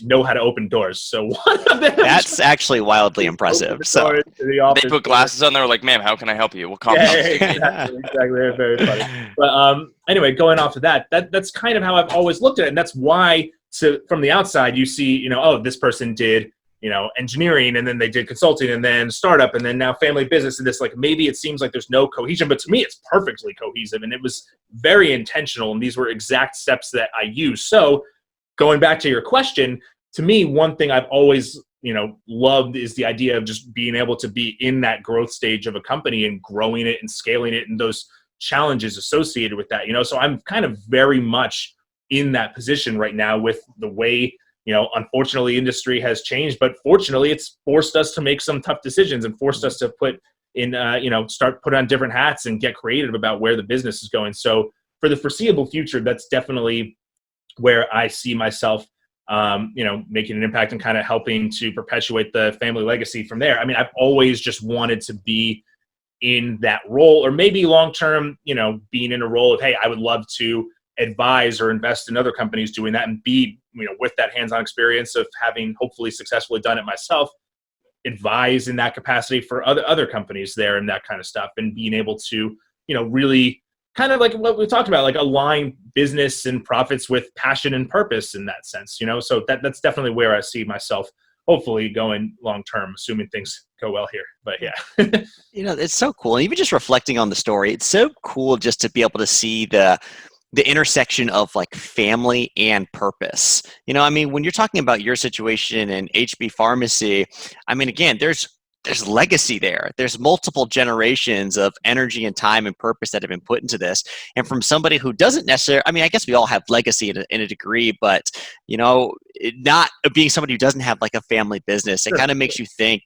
know how to open doors. So one of them, That's actually wildly impressive. So they put glasses on. They're like, "Ma'am, how can I help you? What confidence do you need?" Exactly. They're very funny. But anyway, going off of that's kind of how I've always looked at it, and that's why. So from the outside, you see, this person did, engineering, and then they did consulting, and then startup, and then now family business, and this, like, maybe it seems like there's no cohesion, but to me, it's perfectly cohesive, and it was very intentional, and these were exact steps that I used. So going back to your question, to me, one thing I've always, loved is the idea of just being able to be in that growth stage of a company and growing it and scaling it and those challenges associated with that, so I'm kind of very much in that position right now with the way, unfortunately, industry has changed, but fortunately, it's forced us to make some tough decisions and forced us to put in, start put on different hats and get creative about where the business is going. So for the foreseeable future, that's definitely where I see myself, making an impact and kind of helping to perpetuate the family legacy from there. I mean, I've always just wanted to be in that role, or maybe long-term, being in a role of, hey, I would love to advise or invest in other companies doing that, and be, with that hands-on experience of having hopefully successfully done it myself, advise in that capacity for other companies there and that kind of stuff, and being able to, really kind of like what we talked about, like align business and profits with passion and purpose in that sense, so that's definitely where I see myself hopefully going long term, assuming things go well here. But yeah. It's so cool. And even just reflecting on the story, it's so cool just to be able to see the intersection of like family and purpose. I mean, when you're talking about your situation in HB Pharmacy, I mean, again, there's legacy there. There's multiple generations of energy and time and purpose that have been put into this. And from somebody who doesn't necessarily, I mean, I guess we all have legacy in a degree, but, not being somebody who doesn't have like a family business, it kind of makes you think,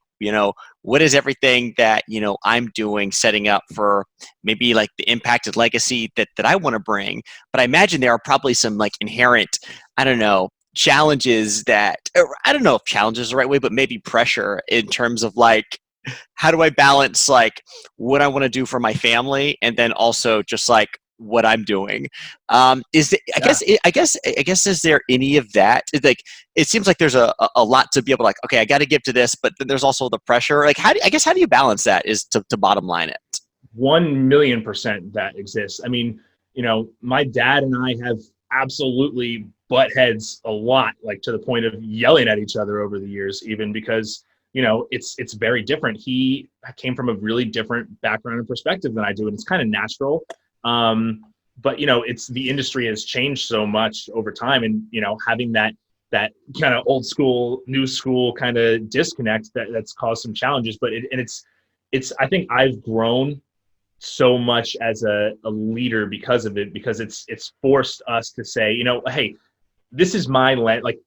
what is everything that, I'm doing, setting up for maybe like the impacted legacy that I want to bring. But I imagine there are probably some like inherent, I don't know, challenges that, or I don't know if challenge is the right way, but maybe pressure in terms of like, how do I balance like what I want to do for my family and then also just like what I'm doing? I guess is there any of that? Like, it seems like there's a lot to be able to like, okay, I got to give to this, but then there's also the pressure. Like, how do you balance that? Is to bottom line it. 1,000,000% that exists. I mean, my dad and I have absolutely butt heads a lot, like to the point of yelling at each other over the years, even because, it's very different. He came from a really different background and perspective than I do, and it's kind of natural. But it's, the industry has changed so much over time, and having that kind of old school, new school kind of disconnect that's caused some challenges. But it's I think I've grown so much as a leader because of it, because it's forced us to say, hey, this is my land. Like,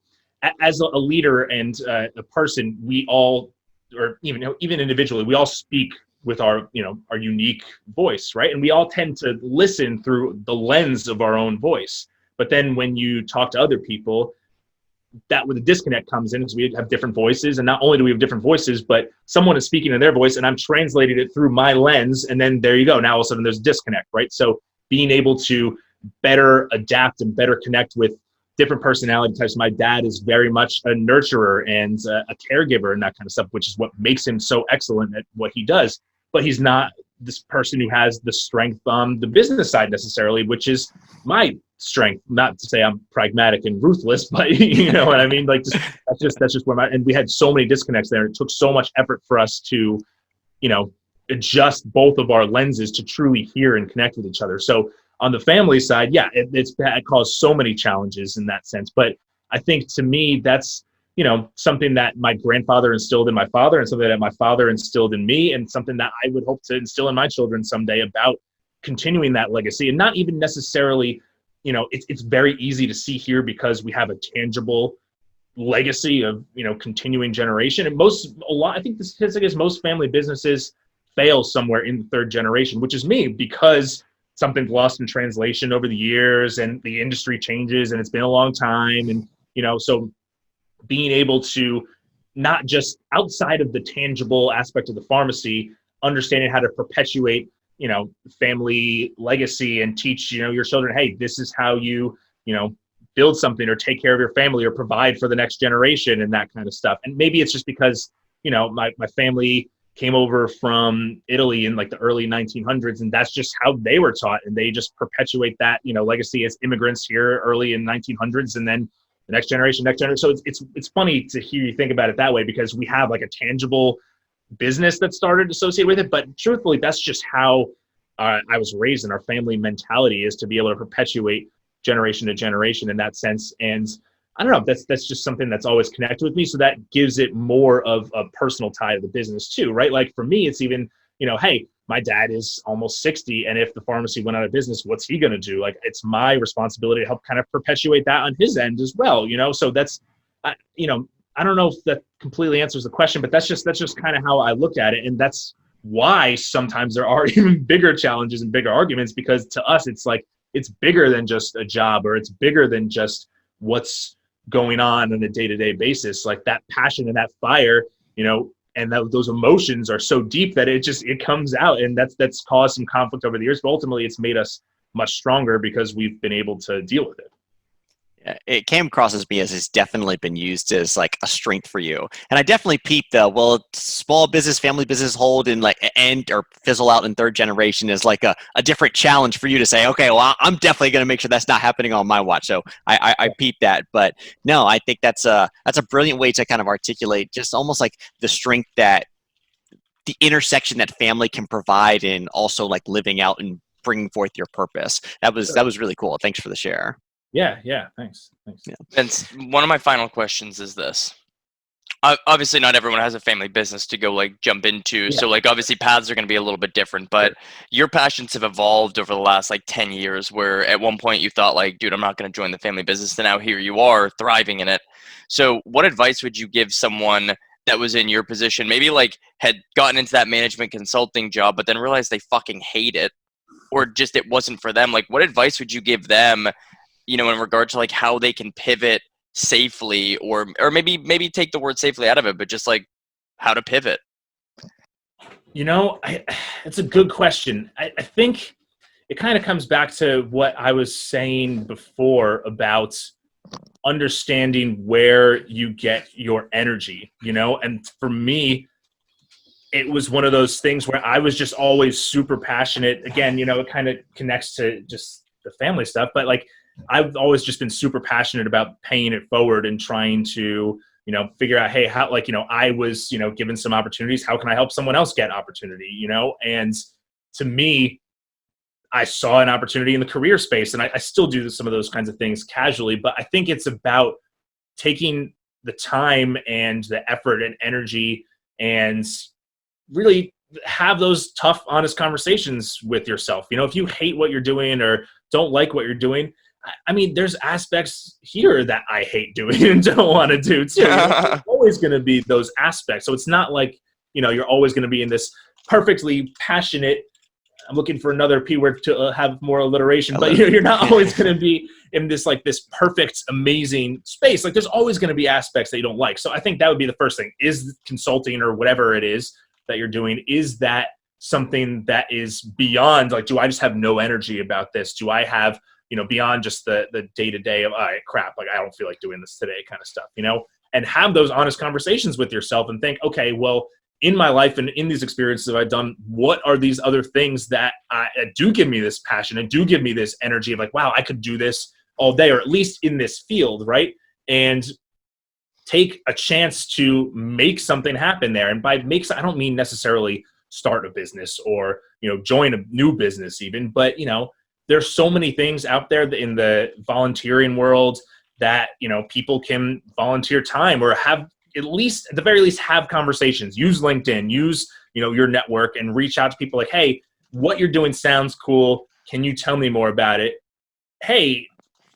as a leader and a person, we all, or even individually, we all speak with our unique voice, right? And we all tend to listen through the lens of our own voice. But then when you talk to other people, that where the disconnect comes in is we have different voices, and not only do we have different voices, but someone is speaking in their voice and I'm translating it through my lens, and then there you go. Now all of a sudden there's a disconnect, right? So being able to better adapt and better connect with different personality types. My dad is very much a nurturer and a caregiver and that kind of stuff, which is what makes him so excellent at what he does. But he's not this person who has the strength on the business side necessarily, which is my strength. Not to say I'm pragmatic and ruthless, but you know what I mean? Like, that's just where and we had so many disconnects there. It took so much effort for us to, you know, adjust both of our lenses to truly hear and connect with each other. So on the family side, yeah, it caused so many challenges in that sense. But I think to me, that's, you know, something that my grandfather instilled in my father, and something that my father instilled in me, and something that I would hope to instill in my children someday, about continuing that legacy. And not even necessarily, you know, it's very easy to see here because we have a tangible legacy of, you know, continuing generation. And I think the statistic is most family businesses fail somewhere in the third generation, which is me, because something's lost in translation over the years and the industry changes and it's been a long time. And, you know, so being able to not just outside of the tangible aspect of the pharmacy, understanding how to perpetuate, you know, family legacy and teach, you know, your children, hey, this is how you know, build something or take care of your family or provide for the next generation and that kind of stuff. And maybe it's just because, you know, my family came over from Italy in like the early 1900s, and that's just how they were taught, and they just perpetuate that, you know, legacy as immigrants here early in 1900s, and then the next generation. So it's funny to hear you think about it that way, because we have like a tangible business that started associated with it, but truthfully, that's just how I was raised, and our family mentality is to be able to perpetuate generation to generation in that sense. And I don't know, that's just something that's always connected with me. So that gives it more of a personal tie to the business too, right? Like for me, it's even, you know, hey, my dad is almost 60. And if the pharmacy went out of business, what's he going to do? Like, it's my responsibility to help kind of perpetuate that on his end as well, you know? So that's, you know, I don't know if that completely answers the question, but that's just kind of how I look at it. And that's why sometimes there are even bigger challenges and bigger arguments, because to us, it's like, it's bigger than just a job, or it's bigger than just what's going on a day-to-day basis. Like that passion and that fire, you know, and those emotions are so deep that it comes out, and that's caused some conflict over the years, but ultimately it's made us much stronger because we've been able to deal with it. It came across as me as it's definitely been used as like a strength for you. And I definitely peeped small business, family business hold and like end or fizzle out in third generation is like a different challenge for you to say, okay, well, I'm definitely going to make sure that's not happening on my watch. So I peeped that. But no, I think that's a brilliant way to kind of articulate just almost like the strength that the intersection that family can provide, and also like living out and bringing forth your purpose. That was really cool. Thanks for the share. Yeah. Thanks. Yeah. Vince, one of my final questions is this. Obviously, not everyone has a family business to go like jump into. Yeah. So like obviously paths are going to be a little bit different, but your passions have evolved over the last like 10 years, where at one point you thought like, dude, I'm not going to join the family business. And now here you are thriving in it. So what advice would you give someone that was in your position, maybe like had gotten into that management consulting job, but then realized they fucking hate it, or just it wasn't for them? Like, what advice would you give them, you know, in regard to like how they can pivot safely, or maybe take the word safely out of it, but just like how to pivot? You know, it's a good question. I think it kind of comes back to what I was saying before about understanding where you get your energy, you know? And for me, it was one of those things where I was just always super passionate. Again, you know, it kind of connects to just the family stuff, but like, I've always just been super passionate about paying it forward and trying to, you know, figure out, hey, how, like, you know, I was, you know, given some opportunities. How can I help someone else get opportunity, you know? And to me, I saw an opportunity in the career space, and I still do some of those kinds of things casually, but I think it's about taking the time and the effort and energy and really have those tough, honest conversations with yourself. You know, if you hate what you're doing or don't like what you're doing, I mean, there's aspects here that I hate doing and don't want to do too. There's always going to be those aspects. So it's not like, you know, you're always going to be in this perfectly passionate I'm looking for another P word to have more alliteration, but you're not always going to be in this perfect, amazing space. Like there's always going to be aspects that you don't like. So I think that would be the first thing. Is consulting or whatever it is that you're doing, is that something that is beyond, like, do I just have no energy about this? Do I have, beyond just the day-to-day of, all right, crap, like I don't feel like doing this today kind of stuff, and have those honest conversations with yourself and think, okay, well, in my life and in these experiences I've done, what are these other things that do give me this passion and do give me this energy of like, wow, I could do this all day, or at least in this field, right? And take a chance to make something happen there. And by makes, I don't mean necessarily start a business or, join a new business even, but, there's so many things out there in the volunteering world that, people can volunteer time or have, at the very least, have conversations. Use LinkedIn, use, your network, and reach out to people like, hey, what you're doing sounds cool. Can you tell me more about it? Hey,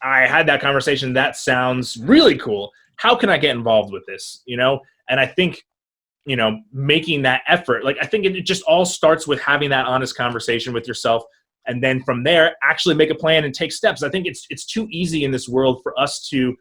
I had that conversation. That sounds really cool. How can I get involved with this? And I think, making that effort, like, I think it just all starts with having that honest conversation with yourself. And then from there, actually make a plan and take steps. I think it's too easy in this world for us to,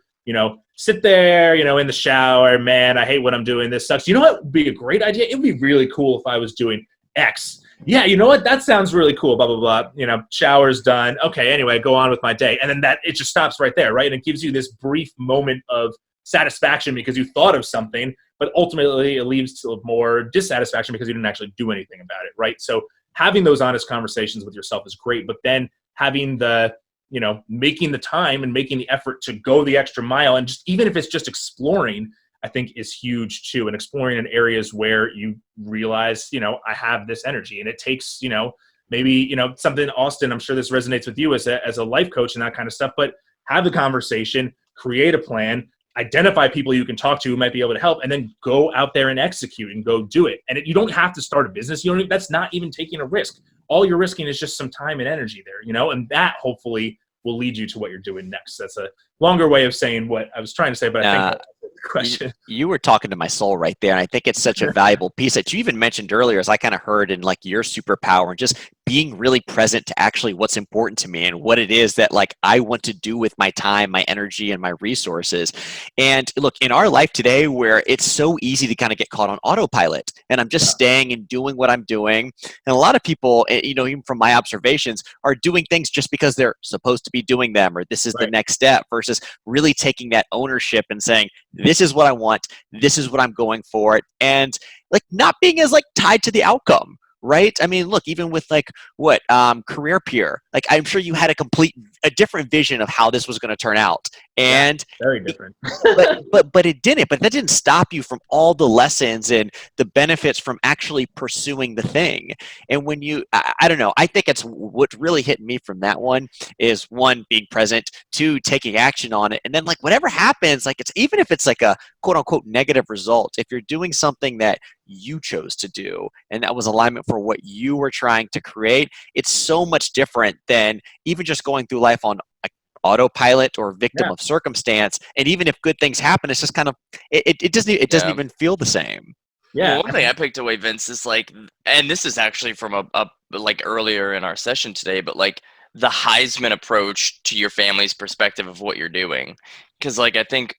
sit there, in the shower, man, I hate what I'm doing. This sucks. You know what would be a great idea? It would be really cool if I was doing X. Yeah, you know what? That sounds really cool, blah, blah, blah. Shower's done. Okay, anyway, go on with my day. And then it just stops right there, right? And it gives you this brief moment of satisfaction because you thought of something, but ultimately it leads to more dissatisfaction because you didn't actually do anything about it, right? So having those honest conversations with yourself is great, but then having the, making the time and making the effort to go the extra mile, and just even if it's just exploring, I think is huge too. And exploring in areas where you realize, I have this energy, and it takes, maybe, something, Austin, I'm sure this resonates with you as a life coach and that kind of stuff, but have the conversation, create a plan, identify people you can talk to who might be able to help, and then go out there and execute and go do it. And you don't have to start a business. That's not even taking a risk. All you're risking is just some time and energy there, and that hopefully will lead you to what you're doing next. That's a longer way of saying what I was trying to say, but I think that's the question. You were talking to my soul right there. And I think it's such a valuable piece that you even mentioned earlier, as I kind of heard in like your superpower, and just being really present to actually what's important to me and what it is that like I want to do with my time, my energy, and my resources. And look, in our life today, where it's so easy to kind of get caught on autopilot, and I'm just staying and doing what I'm doing. And a lot of people, even from my observations, are doing things just because they're supposed to be doing them, or this is the next step, versus really taking that ownership and saying, this is what I want, this is what I'm going for, and like not being as like tied to the outcome. Right? I mean, look, even with like Career Peer, like I'm sure you had a different vision of how this was going to turn out. And very different. but it didn't. But that didn't stop you from all the lessons and the benefits from actually pursuing the thing. And when I don't know, I think it's what really hit me from that one is, one, being present, two, taking action on it. And then like whatever happens, like even if it's like a quote unquote negative result, if you're doing something that you chose to do and that was alignment for what you were trying to create, it's so much different than even just going through life on autopilot or victim of circumstance. And even if good things happen, it's just kind of it doesn't even feel the same. Yeah. Well, one thing I picked away, Vince, is like, and this is actually from a like earlier in our session today, but like the Heisman approach to your family's perspective of what you're doing. Because like I think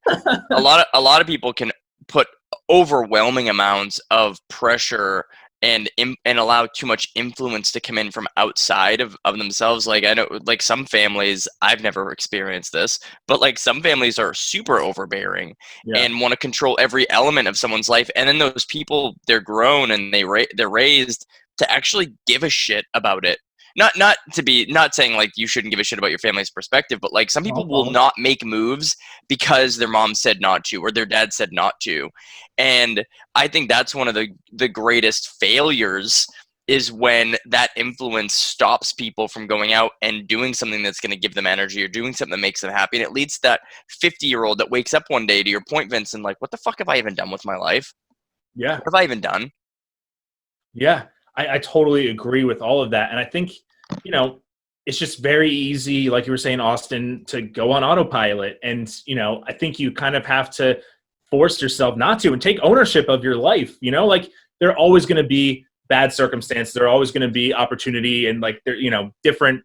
a lot of people can put overwhelming amounts of pressure and allow too much influence to come in from outside of themselves. Like I know, like some families, I've never experienced this, but like some families are super overbearing and want to control every element of someone's life. And then those people, they're grown and they're raised to actually give a shit about it. Not saying like you shouldn't give a shit about your family's perspective, but like some people will not make moves because their mom said not to or their dad said not to. And I think that's one of the greatest failures, is when that influence stops people from going out and doing something that's going to give them energy or doing something that makes them happy. And it leads to that 50-year-old that wakes up one day, to your point, Vince, and like, what the fuck have I even done with my life? Yeah. What have I even done? Yeah. I totally agree with all of that. And I think, it's just very easy, like you were saying, Austin, to go on autopilot. And, I think you kind of have to force yourself not to and take ownership of your life. Like there are always going to be bad circumstance. There are always going to be opportunity, and like there, different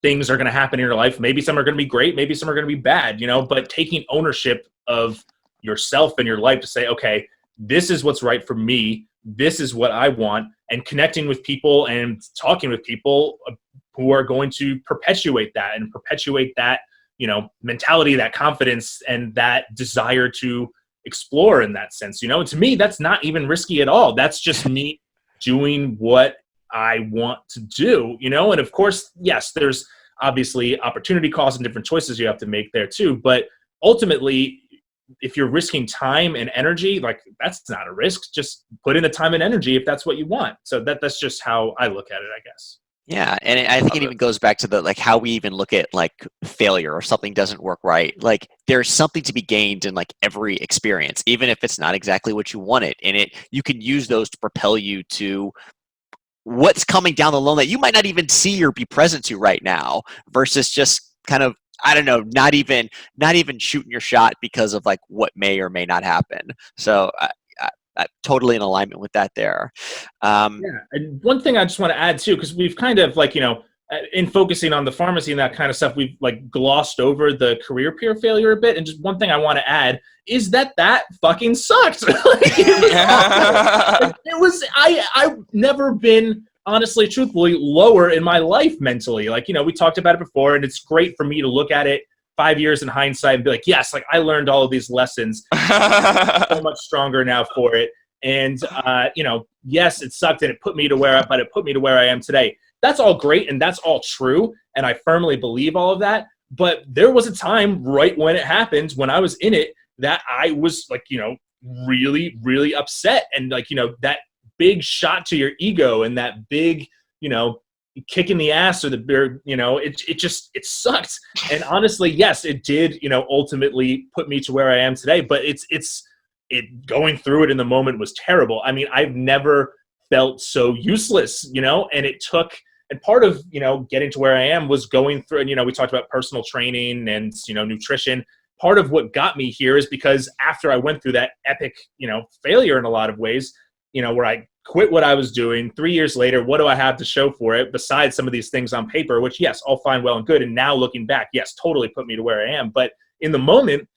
things are going to happen in your life. Maybe some are going to be great, maybe some are going to be bad, but taking ownership of yourself and your life to say, okay, this is what's right for me. This is what I want, and connecting with people and talking with people who are going to perpetuate that mentality, that confidence, and that desire to explore in that sense. And to me, that's not even risky at all. That's just me doing what I want to do, and of course, yes, there's obviously opportunity costs and different choices you have to make there too. But ultimately, if you're risking time and energy, like that's not a risk. Just put in the time and energy if that's what you want. So that's just how I look at it, I guess. Yeah, and I think it even goes back to the like how we even look at like failure or something doesn't work right. Like there's something to be gained in like every experience, even if it's not exactly what you wanted. And you can use those to propel you to what's coming down the line that you might not even see or be present to right now, versus just kind of, I don't know, not even shooting your shot because of like what may or may not happen. So totally in alignment with that there. Yeah, and one thing I just want to add too, because we've kind of like, in focusing on the pharmacy and that kind of stuff, we've like glossed over the career peer failure a bit. And just one thing I want to add is that fucking sucked. I've never been, honestly, truthfully, lower in my life mentally. Like, we talked about it before, and it's great for me to look at it 5 years in hindsight and be like, yes, like I learned all of these lessons. So much stronger now for it. And, yes, it sucked and it put me to where I am today. That's all great. And that's all true. And I firmly believe all of that. But there was a time right when it happened, when I was in it, that I was like, really, really upset. And like, that big shot to your ego and that big, kick in the ass or the beer, it sucked. And honestly, yes, it did, ultimately put me to where I am today. But it going through it in the moment was terrible. I mean, I've never felt so useless, and it took, and part of, getting to where I am was going through, and, we talked about personal training and, nutrition. Part of what got me here is because after I went through that epic, failure in a lot of ways, where I quit what I was doing 3 years later, what do I have to show for it besides some of these things on paper, which, yes, all fine, well and good. And now looking back, yes, totally put me to where I am. But in the moment,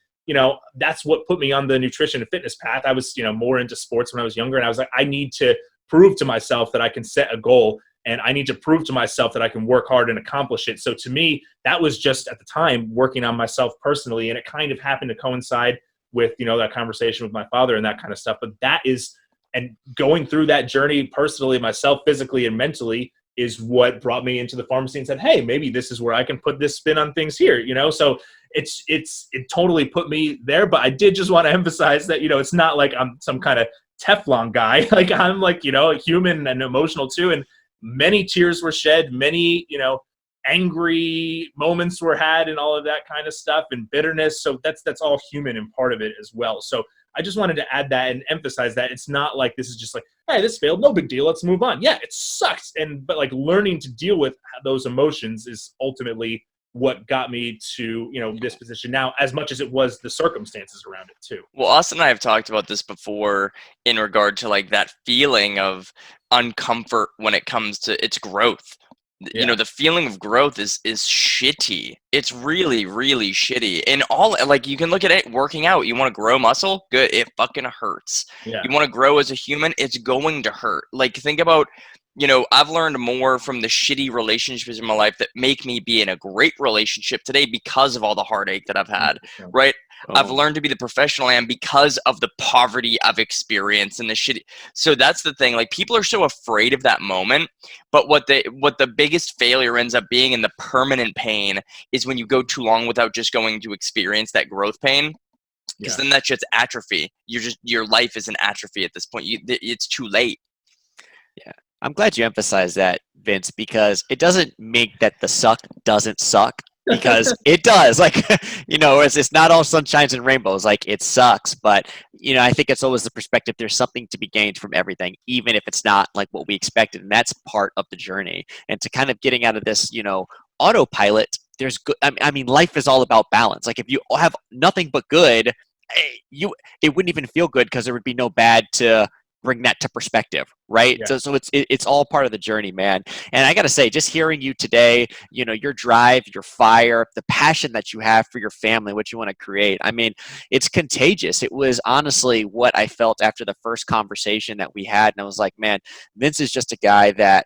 that's what put me on the nutrition and fitness path. I was, more into sports when I was younger. And I was like, I need to prove to myself that I can set a goal, and I need to prove to myself that I can work hard and accomplish it. So to me, that was just at the time working on myself personally. And it kind of happened to coincide with, that conversation with my father and that kind of stuff. But that is, and going through that journey personally, myself, physically and mentally, is what brought me into the pharmacy and said, hey, maybe this is where I can put this spin on things here, So it totally put me there. But I did just want to emphasize that, it's not like I'm some kind of Teflon guy. Like I'm like, human and emotional too. And many tears were shed, many, angry moments were had and all of that kind of stuff, and bitterness. So that's all human and part of it as well. So I just wanted to add that and emphasize that it's not like this is just like, hey, this failed, no big deal, let's move on. Yeah, it sucks. But like learning to deal with those emotions is ultimately what got me to, this position now, as much as it was the circumstances around it too. Well, Austin and I have talked about this before in regard to like that feeling of uncomfort when it comes to its growth. Yeah. The feeling of growth is shitty. It's really, really shitty. And all, like, you can look at it working out. You want to grow muscle? Good. It fucking hurts. Yeah. You want to grow as a human? It's going to hurt. Like, think about, I've learned more from the shitty relationships in my life that make me be in a great relationship today because of all the heartache that I've had, right? Oh. I've learned to be the professional I am because of the poverty I've experienced and the shitty. So that's the thing. Like, people are so afraid of that moment, but what the biggest failure ends up being in the permanent pain is when you go too long without just going to experience that growth pain. Because then that's just atrophy. Your life is an atrophy at this point. It's too late. Yeah. I'm glad you emphasized that, Vince, because it doesn't make that the suck doesn't suck, because it does. Like, it's not all sunshines and rainbows. Like, it sucks, but I think it's always the perspective. There's something to be gained from everything, even if it's not like what we expected, and that's part of the journey. And to kind of getting out of this, autopilot. There's good. I mean, life is all about balance. Like, if you have nothing but good, it wouldn't even feel good because there would be no bad to bring that to perspective, right? Yeah. So it's all part of the journey, man. And I got to say, just hearing you today, your drive, your fire, the passion that you have for your family, what you want to create. I mean, it's contagious. It was honestly what I felt after the first conversation that we had. And I was like, man, Vince is just a guy that,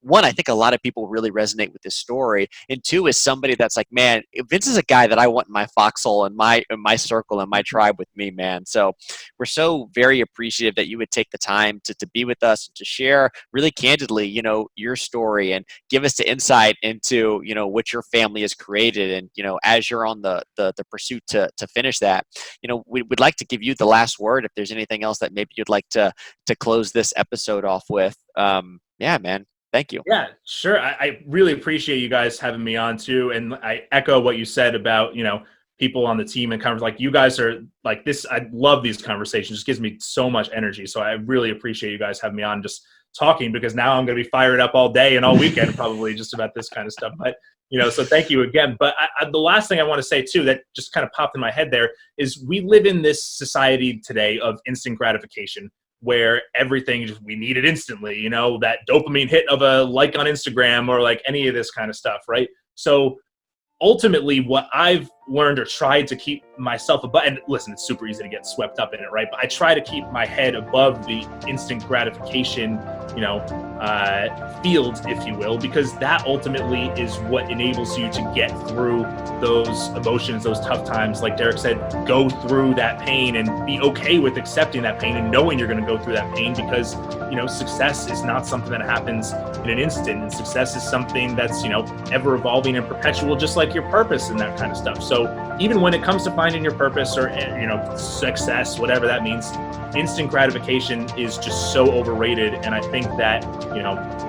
one, I think a lot of people really resonate with this story. And two, is somebody that's like, man, Vince is a guy that I want in my foxhole and my circle and my tribe with me, man. So we're so very appreciative that you would take the time to be with us and to share really candidly, your story and give us the insight into, what your family has created. And, as you're on the pursuit to finish that, we would like to give you the last word. If there's anything else that maybe you'd like to close this episode off with. Yeah, man. Thank you. Yeah, sure. I really appreciate you guys having me on too. And I echo what you said about, people on the team and kind of like you guys are like this. I love these conversations. It just gives me so much energy. So I really appreciate you guys having me on just talking, because now I'm going to be fired up all day and all weekend probably just about this kind of stuff. But, so thank you again. But the last thing I want to say too, that just kind of popped in my head there, is we live in this society today of instant gratification, where everything we need it instantly, that dopamine hit of a like on Instagram or like any of this kind of stuff, right? So ultimately what I've learned or tried to keep myself above, and listen, it's super easy to get swept up in it, right? But I try to keep my head above the instant gratification, field, if you will, because that ultimately is what enables you to get through those emotions, those tough times. Like Derek said, go through that pain and be okay with accepting that pain and knowing you're going to go through that pain, because, success is not something that happens in an instant. And success is something that's, ever evolving and perpetual, just like your purpose and that kind of stuff. So even when it comes to finding your purpose or, success, whatever that means, instant gratification is just so overrated. And I think that,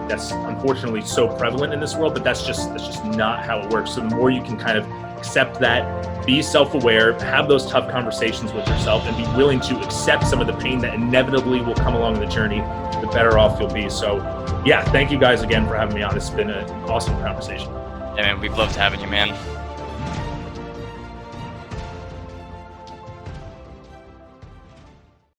that's unfortunately so prevalent in this world, but that's just not how it works. So the more you can kind of accept that, be self-aware, have those tough conversations with yourself, and be willing to accept some of the pain that inevitably will come along the journey, the better off you'll be. So yeah, thank you guys again for having me on. It's been an awesome conversation. Yeah, man, we've loved having you, man.